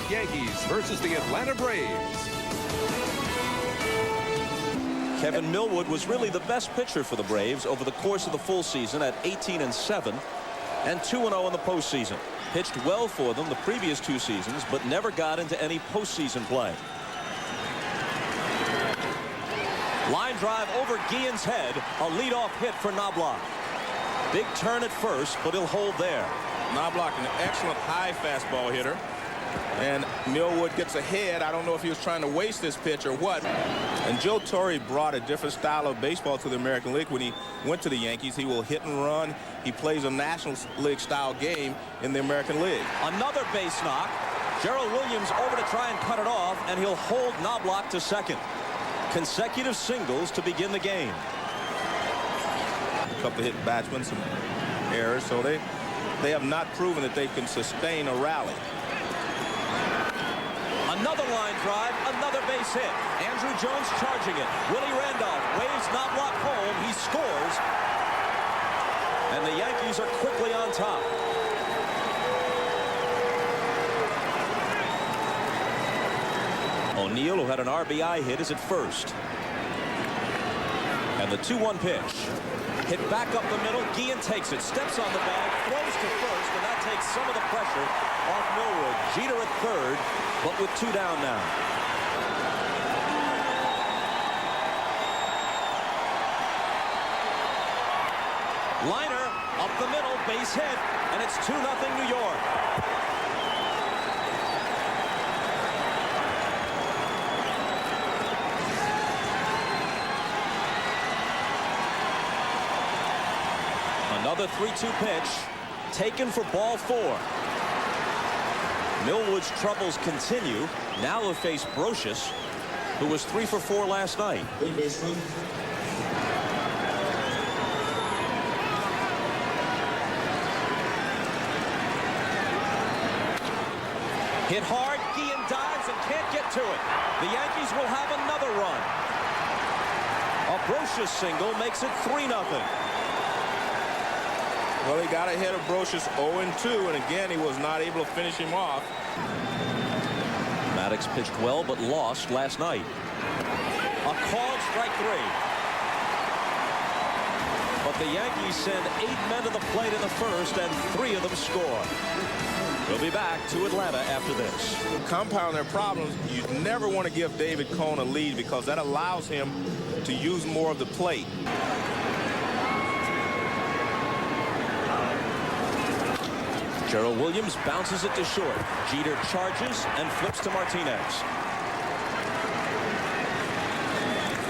Yankees versus the Atlanta Braves. Kevin Millwood was really the best pitcher for the Braves over the course of the full season at 18-7 and 2-0 in the postseason. Pitched well for them the previous 2 seasons, but never got into any postseason play. Line drive over Guillen's head, a leadoff hit for Knobloch. Big turn at first, but he'll hold there. Knobloch, an excellent high fastball hitter. And Millwood gets ahead. I don't know if he was trying to waste this pitch or what. And Joe Torre brought a different style of baseball to the American League when he went to the Yankees. He will hit and run. He plays a National League style game in the American League. Another base knock. Gerald Williams over to try and cut it off, and he'll hold Knobloch to second. Consecutive singles to begin the game. A couple of hit batsmen, some errors, so they have not proven that they can sustain a rally. Another line drive, another base hit. Andrew Jones charging it. Willie Randolph waves Knobloch home. He scores. And the Yankees are quickly on top. O'Neill, who had an RBI hit, is at first. And the 2-1 pitch. Hit back up the middle. Guillen takes it, steps on the bag, throws to first, and that takes some of the pressure off Millwood. Jeter at third, but with 2 down now. Liner up the middle, base hit, and it's 2-0 New York. Another 3-2 pitch taken for ball 4. Millwood's troubles continue. Now he'll face Brocious, who was 3 for 4 last night. Hit hard, Guillen dives and can't get to it. The Yankees will have another run. A Brocious single makes it 3-0. Well, he got ahead of Brocious 0-2, and again, he was not able to finish him off. Maddox pitched well, but lost last night. A called strike 3. But the Yankees send 8 men to the plate in the first, and 3 of them score. We'll be back to Atlanta after this. Compound their problems. You never want to give David Cone a lead because that allows him to use more of the plate. Gerald Williams bounces it to short. Jeter charges and flips to Martinez.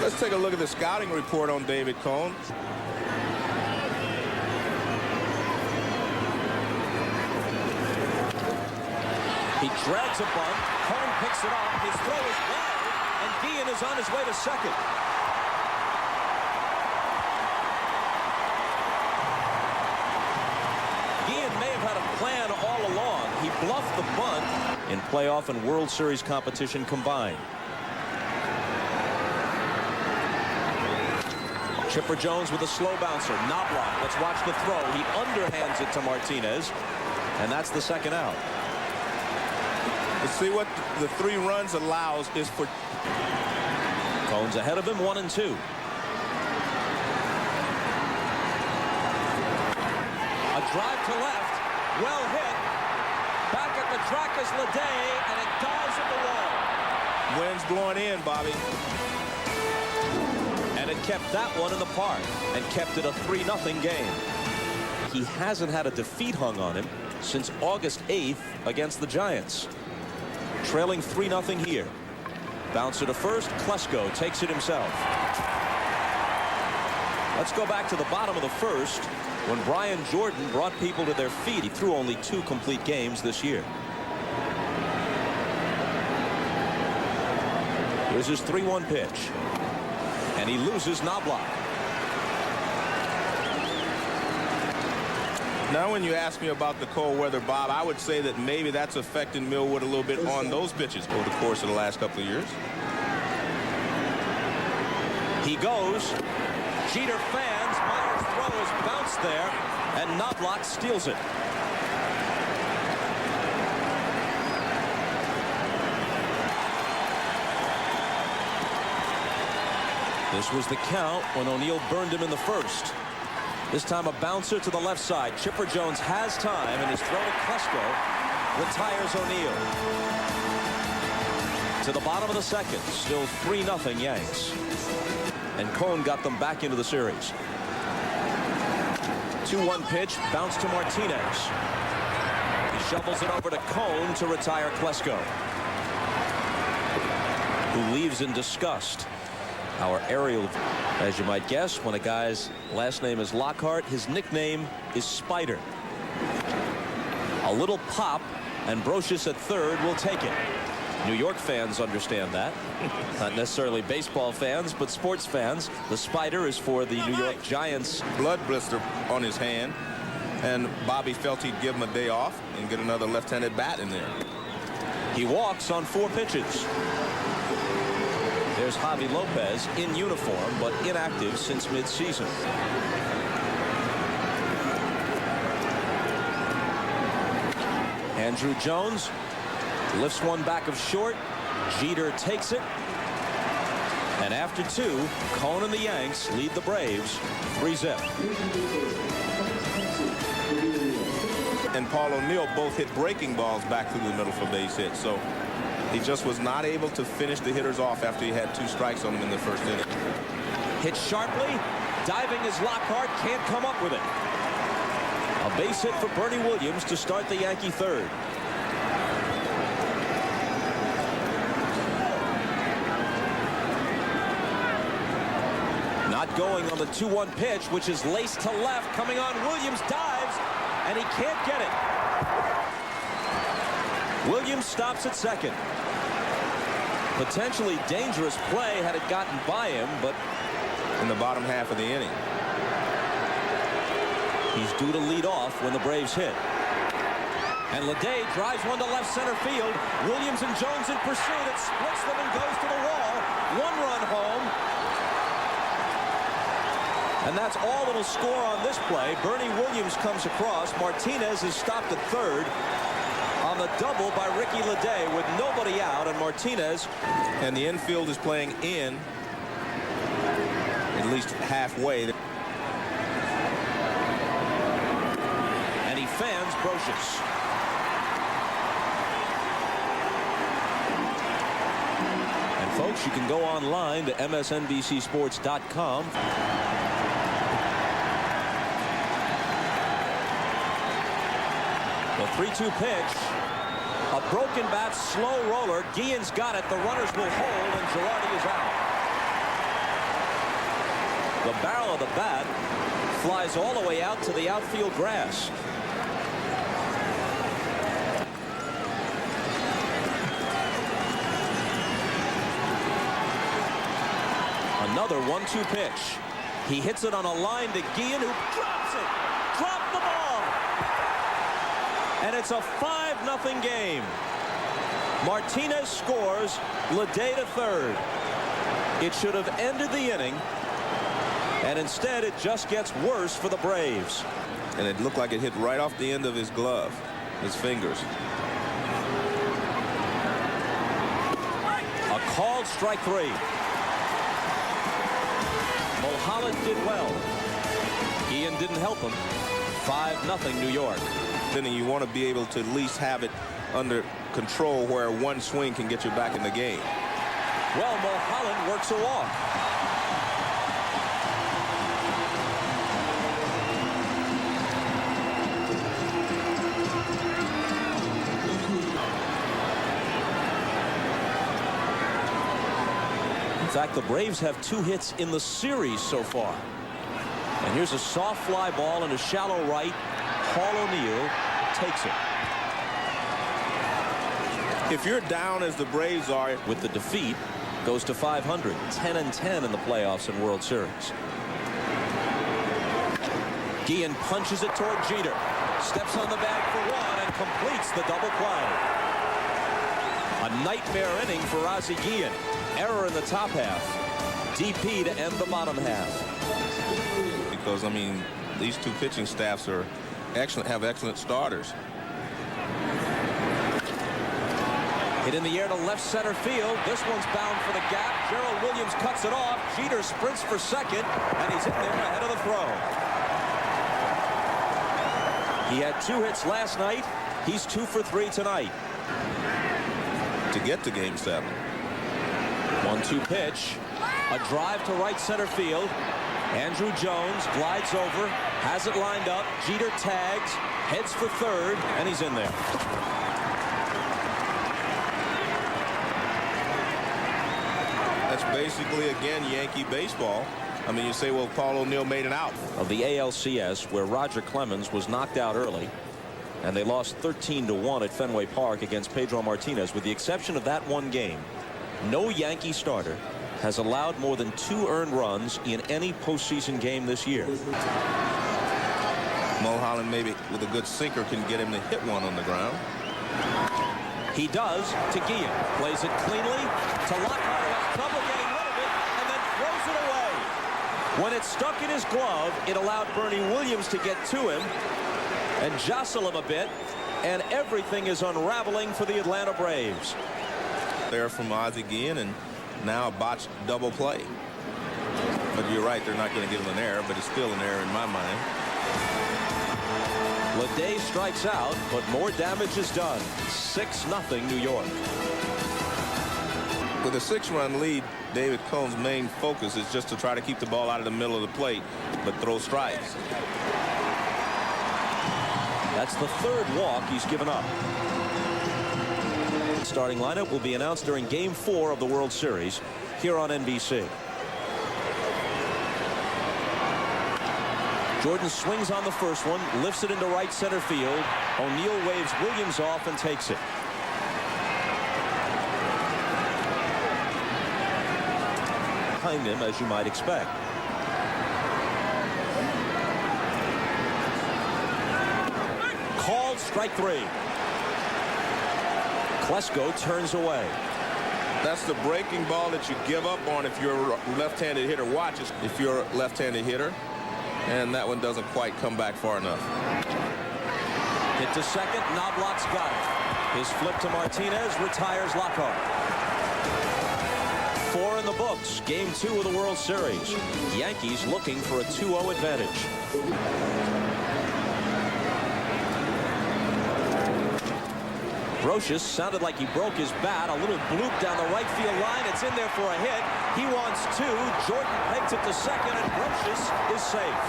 Let's take a look at the scouting report on David Cone. He drags a bunt. Cone picks it up. His throw is low, and Guillen is on his way to second. Plan all along. He bluffed the bunt in playoff and World Series competition combined. Chipper Jones with a slow bouncer. Knobloch. Let's watch the throw. He underhands it to Martinez, and that's the second out. You see what the 3 runs allows is for Cone's ahead of him, 1-2. A drive to left. Well hit. Back at the track is Leday, and it dives at the wall. Wind's blowing in, Bobby. And it kept that one in the park and kept it a 3-0 game. He hasn't had a defeat hung on him since August 8th against the Giants. Trailing 3-0 here. Bouncer to first. Klesko takes it himself. Let's go back to the bottom of the first. When Brian Jordan brought people to their feet, he threw only 2 complete games this year. Here's his 3-1 pitch. And he loses Knobloch. Now, when you ask me about the cold weather, Bob, I would say that maybe that's affecting Millwood a little bit on those pitches over the course of the last couple of years. He goes. Jeter fans. Meyer's throw is bounced there, and Knobloch steals it. This was the count when O'Neill burned him in the first. This time a bouncer to the left side. Chipper Jones has time, and his throw to Klesko retires O'Neill. To the bottom of the second, still 3-0 Yanks. And Cone got them back into the series. 2-1 pitch, bounce to Martinez. He shovels it over to Cone to retire Klesko, who leaves in disgust. Our aerial, as you might guess, when a guy's last name is Lockhart, his nickname is Spider. A little pop, and Brocious at third will take it. New York fans understand that. Not necessarily baseball fans, but sports fans. The Spider is for the New York Giants. Blood blister on his hand, and Bobby felt he'd give him a day off and get another left-handed bat in there. He walks on 4 pitches. There's Javi Lopez in uniform, but inactive since midseason. Andrew Jones lifts one back of short. Jeter takes it. And after 2, Cone and the Yanks lead the Braves 3-0. And Paul O'Neill both hit breaking balls back through the middle for base hits. So he just was not able to finish the hitters off after he had 2 strikes on him in the first inning. Hit sharply. Diving is Lockhart. Can't come up with it. A base hit for Bernie Williams to start the Yankee third. Not going on the 2-1 pitch, which is laced to left. Coming on, Williams dives, and he can't get it. Williams stops at second. Potentially dangerous play had it gotten by him, but in the bottom half of the inning. He's due to lead off when the Braves hit. And Leday drives one to left center field. Williams and Jones in pursuit. It splits them and goes to the wall. 1 run home. And that's all that'll score on this play. Bernie Williams comes across. Martinez is stopped at third on the double by Ricky Leday with nobody out, and Martinez. And the infield is playing in at least halfway. And he fans Brocious. And folks, you can go online to msnbcsports.com. The 3-2 pitch. A broken bat, slow roller. Guillen's got it. The runners will hold, and Girardi is out. The barrel of the bat flies all the way out to the outfield grass. Another 1-2 pitch. He hits it on a line to Guillen, who drops it. Dropped the ball. And it's a 5-0 game. Martinez scores. Leday to third. It should have ended the inning, and instead it just gets worse for the Braves. And it looked like it hit right off the end of his glove, his fingers. A called strike 3. Mulholland did well. Guillen didn't help him. 5-0 New York. Then you want to be able to at least have it under control where one swing can get you back in the game. Well, Mulholland works a walk. In fact, the Braves have 2 hits in the series so far. And here's a soft fly ball in a shallow right. Paul O'Neill takes it. If you're down as the Braves are with the defeat, goes to 500, 10-10 in the playoffs and World Series. Guillen punches it toward Jeter. Steps on the bag for 1 and completes the double play. A nightmare inning for Ozzie Guillen. Error in the top half. DP to end the bottom half. Because, I mean, these 2 pitching staffs are excellent, have excellent starters. Hit in the air to left center field. This one's bound for the gap. Gerald Williams cuts it off. Jeter sprints for second, and he's in there ahead of the throw. He had 2 hits last night. He's 2 for 3 tonight. To get to Game 7. 1-2 pitch. A drive to right center field. Andrew Jones glides over, has it lined up. Jeter tags, heads for third, and he's in there. That's basically, again, Yankee baseball. I mean, you say, well, Paul O'Neill made it out. Of the ALCS, where Roger Clemens was knocked out early, and they lost 13-1 at Fenway Park against Pedro Martinez. With the exception of that one game, no Yankee starter has allowed more than 2 earned runs in any postseason game this year. Mulholland, maybe with a good sinker, can get him to hit one on the ground. He does to Guillen. Plays it cleanly to Lockhart, who has trouble getting rid of it, and then throws it away. When it stuck in his glove, it allowed Bernie Williams to get to him and jostle him a bit, and everything is unraveling for the Atlanta Braves. There from Ozzie Guillen, and now a botched double play. But you're right, they're not going to give him an error, but it's still an error in my mind. Leday strikes out, but more damage is done. 6-0 New York. With a 6-run lead, David Cohn's main focus is just to try to keep the ball out of the middle of the plate, but throw strikes. That's the 3rd walk he's given up. Starting lineup will be announced during Game 4 of the World Series here on NBC. Jordan swings on the first one, lifts it into right center field. O'Neill waves Williams off and takes it. Behind him, as you might expect. Called strike 3. Klesko turns away. That's the breaking ball that you give up on if you're a left-handed hitter. Watch it if you're a left-handed hitter. And that one doesn't quite come back far enough. Hit to second. Knobloch's got it. His flip to Martinez retires Lockhart. 4 in the books. Game 2 of the World Series. Yankees looking for a 2-0 advantage. Brocious sounded like he broke his bat. A little bloop down the right field line. It's in there for a hit. He wants 2. Jordan pegs it to second, and Brocious is safe.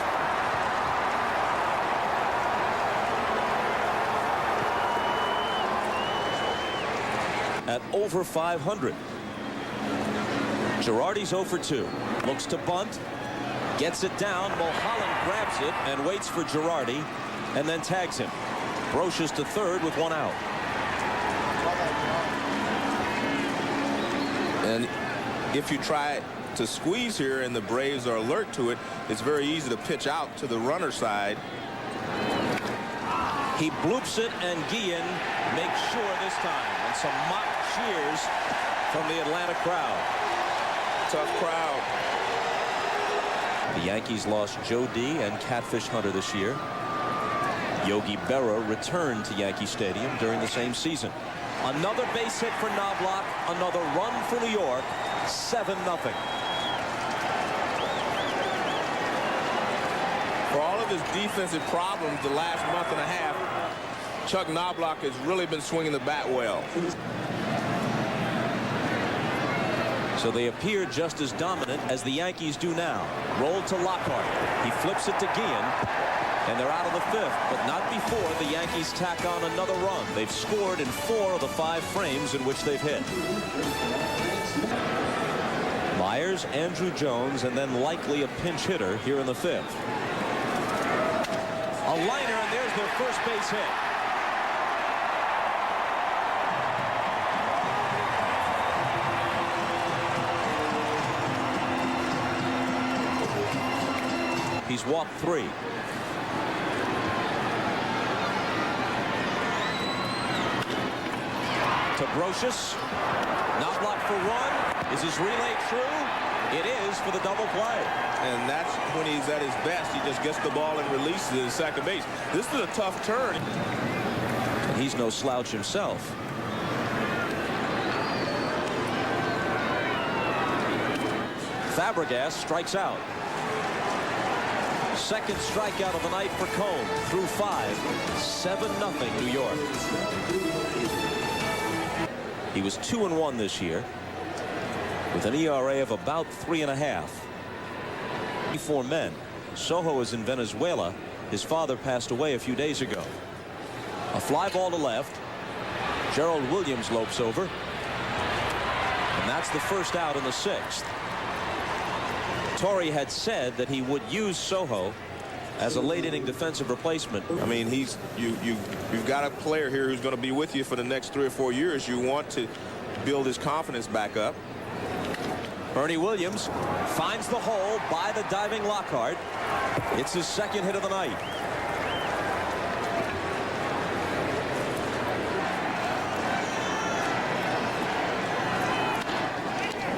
At over 500. Girardi's 0 for 2. Looks to bunt. Gets it down. Mulholland grabs it and waits for Girardi and then tags him. Brocious to third with 1 out. And if you try to squeeze here and the Braves are alert to it, it's very easy to pitch out to the runner side. He bloops it, and Guillen makes sure this time. And some mock cheers from the Atlanta crowd. Tough crowd. The Yankees lost Joe D. and Catfish Hunter this year. Yogi Berra returned to Yankee Stadium during the same season. Another base hit for Knobloch. Another run for New York. 7-0. For all of his defensive problems the last month and a half, Chuck Knobloch has really been swinging the bat well. So they appear just as dominant as the Yankees do now. Rolled to Lockhart. He flips it to Guillen. And they're out of the 5th, but not before the Yankees tack on another run. They've scored in 4 of the 5 frames in which they've hit. Myers, Andrew Jones, and then likely a pinch hitter here in the 5th. A liner, and there's their first base hit. He's walked 3. To Brocious. Knobloch for 1. Is his relay true? It is for the double play. And that's when he's at his best. He just gets the ball and releases it at second base. This is a tough turn. And he's no slouch himself. Fabregas strikes out. Second strikeout of the night for Cone. Through 5. 7-0 New York. He was 2-1 this year with an ERA of about 3.5. 4 men. Soho is in Venezuela. His father passed away a few days ago. A fly ball to left. Gerald Williams lopes over. And that's the first out in the 6th. Torre had said that he would use Soho as a late-inning defensive replacement. I mean, you've got a player here who's going to be with you for the next 3 or 4 years. You want to build his confidence back up. Bernie Williams finds the hole by the diving Lockhart. It's his second hit of the night.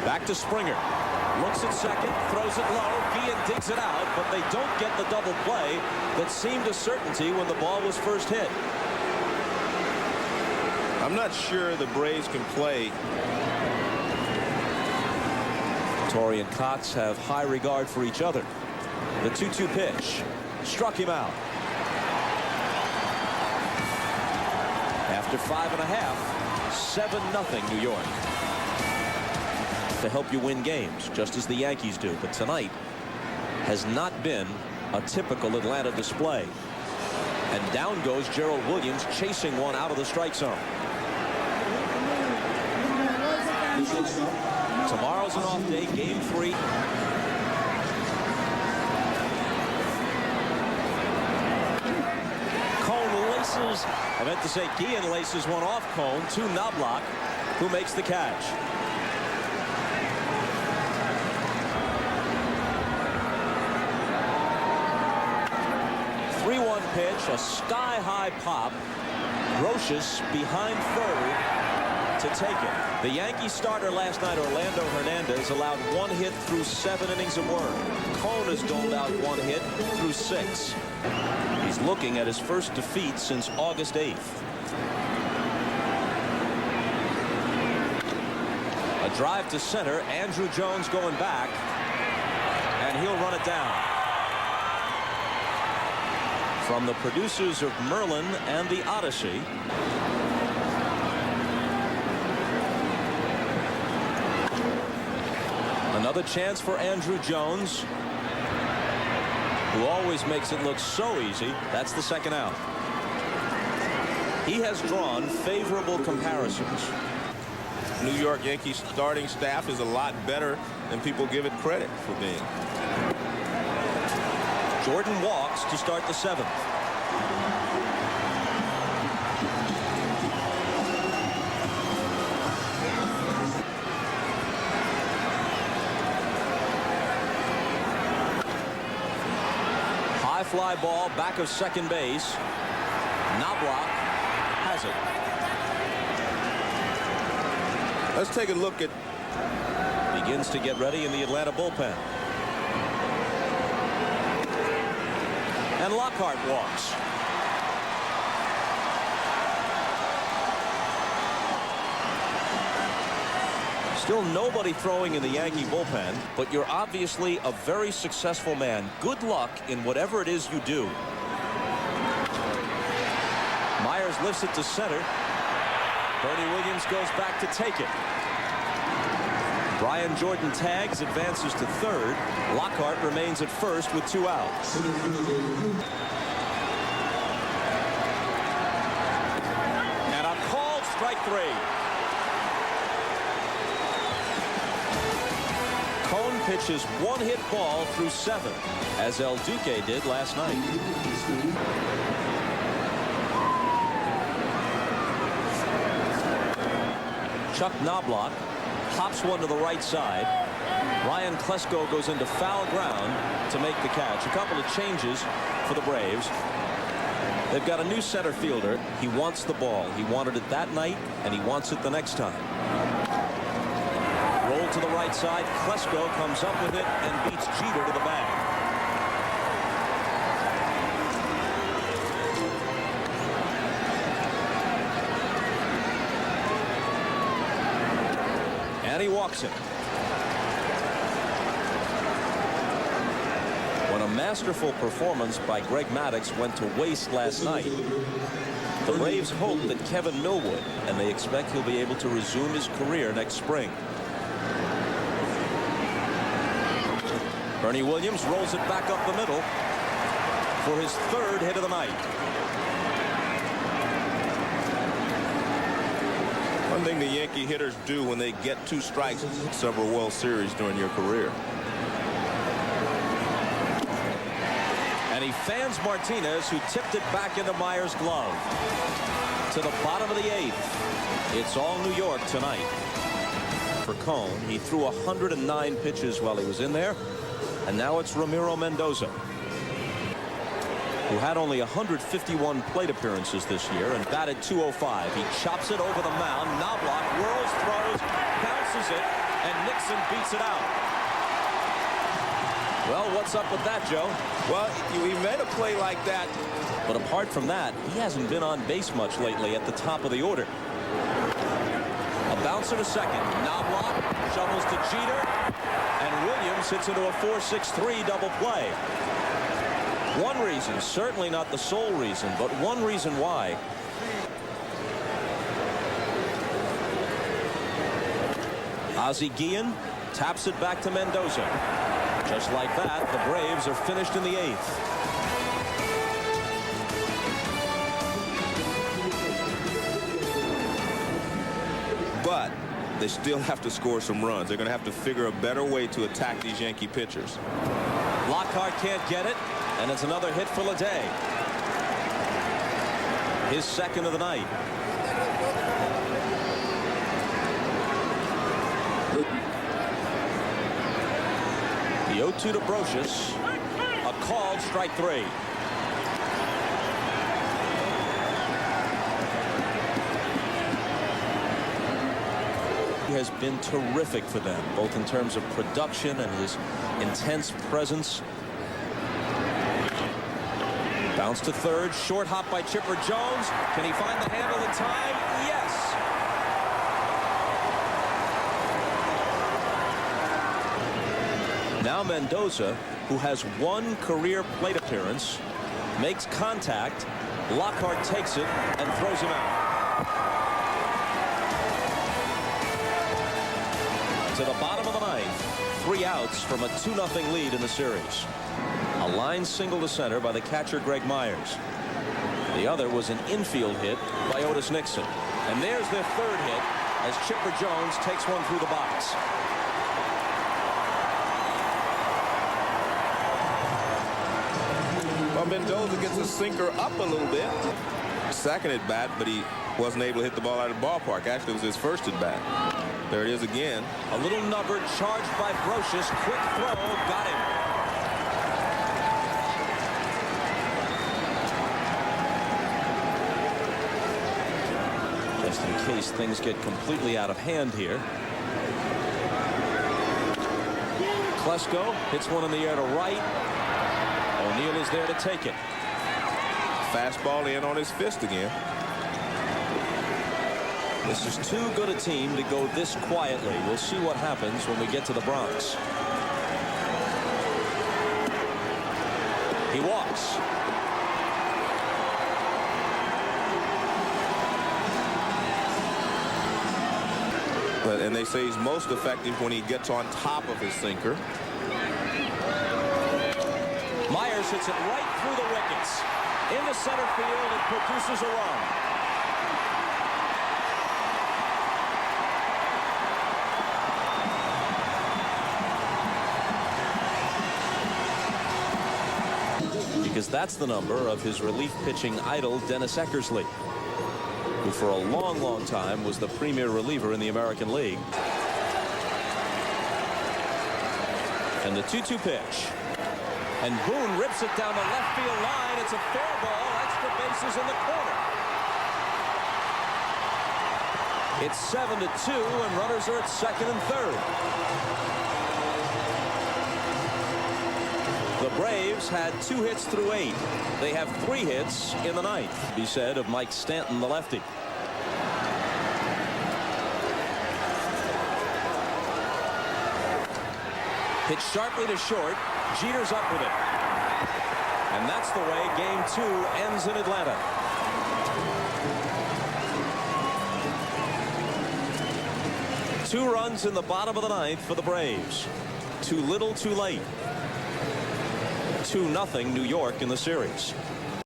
Back to Springer. Looks at second, throws it low. Guillen digs it out, but they don't get the double play that seemed a certainty when the ball was first hit. I'm not sure the Braves can play. Torre and Cox have high regard for each other. The 2-2 pitch struck him out. After 5.5, 7-0 New York. To help you win games, just as the Yankees do. But tonight has not been a typical Atlanta display. And down goes Gerald Williams, chasing one out of the strike zone. Tomorrow's an off day, game 3. Cone laces, I meant to say Guillen laces one off Cone to Knobloch, who makes the catch. 3-1 pitch, a sky-high pop. Grotius behind third to take it. The Yankee starter last night, Orlando Hernandez, allowed 1 hit through 7 innings of work. Cone has doled out 1 hit through 6. He's looking at his first defeat since August 8th. A drive to center. Andrew Jones going back, and he'll run it down. From the producers of Merlin and the Odyssey, another chance for Andrew Jones, who always makes it look so easy. That's the second out. He has drawn favorable comparisons. New York Yankees starting staff is a lot better than people give it credit for being. Jordan walks to start the 7th. High fly ball back of second base. Knobloch has it. Let's take a look at. Begins to get ready in the Atlanta bullpen. And Lockhart walks. Still nobody throwing in the Yankee bullpen, but you're obviously a very successful man. Good luck in whatever it is you do. Myers lifts it to center. Bernie Williams goes back to take it. Brian Jordan tags, advances to third. Lockhart remains at first with 2 outs. And a called strike 3. Cone pitches 1-hit ball through 7, as El Duque did last night. Chuck Knobloch pops one to the right side. Ryan Klesko goes into foul ground to make the catch. A couple of changes for the Braves. They've got a new center fielder. He wants the ball. He wanted it that night, and he wants it the next time. Roll to the right side. Klesko comes up with it and beats Jeter to the bag. And he walks it. masterful performance by Greg Maddux went to waste last night. The Braves hope that Kevin Millwood, and they expect he'll be able to resume his career next spring. Bernie Williams rolls it back up the middle for his third hit of the night. One thing the Yankee hitters do when they get 2 strikes in several World Series during your career. And he fans Martinez, who tipped it back into Myers' glove. To the bottom of the 8th. It's all New York tonight. For Cone, he threw 109 pitches while he was in there. And now it's Ramiro Mendoza, who had only 151 plate appearances this year and batted .205. He chops it over the mound. Knobloch whirls, throws, bounces it, and Nixon beats it out. Well, what's up with that, Joe? Well, he made a play like that. But apart from that, he hasn't been on base much lately at the top of the order. A bouncer to second. Knobloch shovels to Jeter, and Williams hits into a 4-6-3 double play. One reason, certainly not the sole reason, but one reason why. Ozzie Guillen taps it back to Mendoza. Just like that, the Braves are finished in the 8th. But they still have to score some runs. They're going to have to figure a better way to attack these Yankee pitchers. Lockhart can't get it, and it's another hit for Leday. His second of the night. The 0-2 to Brocious. A called strike 3. He has been terrific for them, both in terms of production and his intense presence. Bounce to third, short hop by Chipper Jones. Can he find the handle in time? Yes. Now Mendoza, who has 1 career plate appearance, makes contact. Lockhart takes it and throws him out. To the bottom of the 9th, 3 outs from a 2-0 lead in the series. A line single to center by the catcher Greg Myers. The other was an infield hit by Otis Nixon. And there's their third hit as Chipper Jones takes one through the box. Well, Mendoza gets his sinker up a little bit. Second at bat, but he wasn't able to hit the ball out of the ballpark. Actually, it was his first at bat. There it is again. A little number charged by Brocious. Quick throw. Got him. Just in case things get completely out of hand here. Klesko hits one in the air to right. O'Neill is there to take it. Fastball in on his fist again. This is too good a team to go this quietly. We'll see what happens when we get to the Bronx. He walks. And they say he's most effective when he gets on top of his sinker. Myers hits it right through the wickets. Into center field, it produces a run. Because that's the number of his relief pitching idol, Dennis Eckersley, who for a long, long time was the premier reliever in the American League. And the 2-2 pitch. And Boone rips it down the left field line. It's a fair ball. Extra bases in the corner. It's 7-2, and runners are at second and third. The Braves had 2 hits through 8. They have 3 hits in the 9th, he said of Mike Stanton, the lefty. Hit sharply to short. Jeter's up with it. And that's the way Game 2 ends in Atlanta. Two runs in the bottom of the ninth for the Braves. Too little, too late. 2-0 New York in the series.